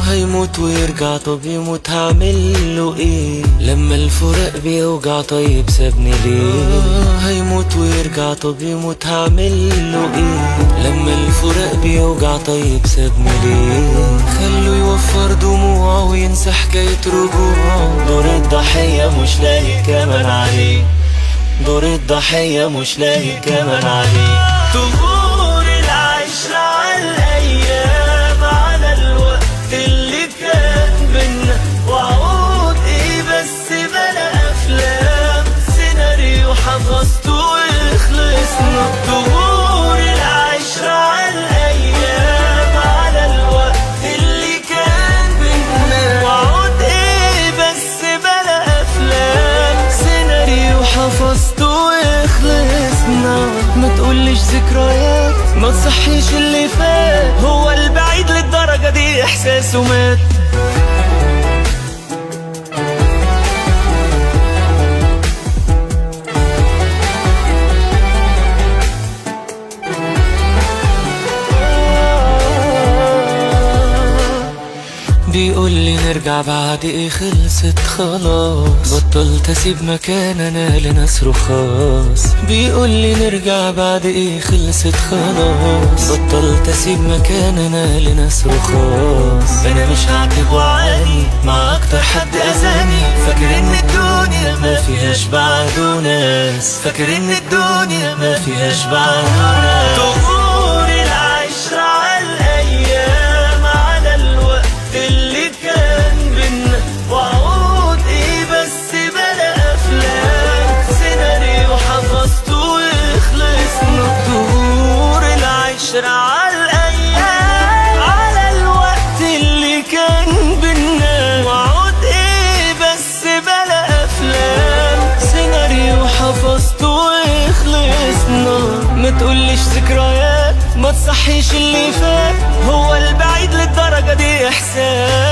هيموت ويرجع، طب يموت هعمله ايه؟ لما الفراق بيوجع طيب سابني ليه؟ هيموت ويرجع، طب يموت هعمله ايه؟ لما الفراق بيوجع طيب سابني ليه؟ خلوا يوفر دموعه وينسى حكاية رجوعه، دور الضحية مش لايق كمان عليه، دور الضحية مش لايق كمان عليه. طهور العشرة عالايام، على الوقت اللي كان بينا، وعود ايه بس بلا افلام، سيناريو حفظته وخلصنا. طهور العشرة عالايام، على الوقت اللي كان بينا، وعود ايه بس بلا افلام، سيناريو حفظته وخلصنا. ما تقولش ذكريات، ما تصحيش اللي فات، هو البعيد للدرجة دي احساسه مات. بيقول لي نرجع بعد ايه، خلصت خلاص، بطلت اسيب مكان انا لناس رخاص. بيقول لي نرجع بعد ايه، خلصت خلاص، بطلت اسيب مكان انا لناس رخاص. انا مش هعتب وعاني مع اكتر حد اذاني، فاكر ان الدنيا ما فيهاش بعده ناس، فاكر ان الدنيا ما فيهاش بعده ناس. طهور العشرة عالايام، على الوقت اللي كان بينا، وعود ايه بس بلا افلام، سيناريو حفظته وخلصنا. طهور العشرة عالايام، على الوقت اللي كان بينا، وعود ايه بس بلا افلام، سيناريو حفظته وخلصنا. ما تقولش ذكريات، ما تصحيش اللي فات، هو البعيد للدرجة دي احساس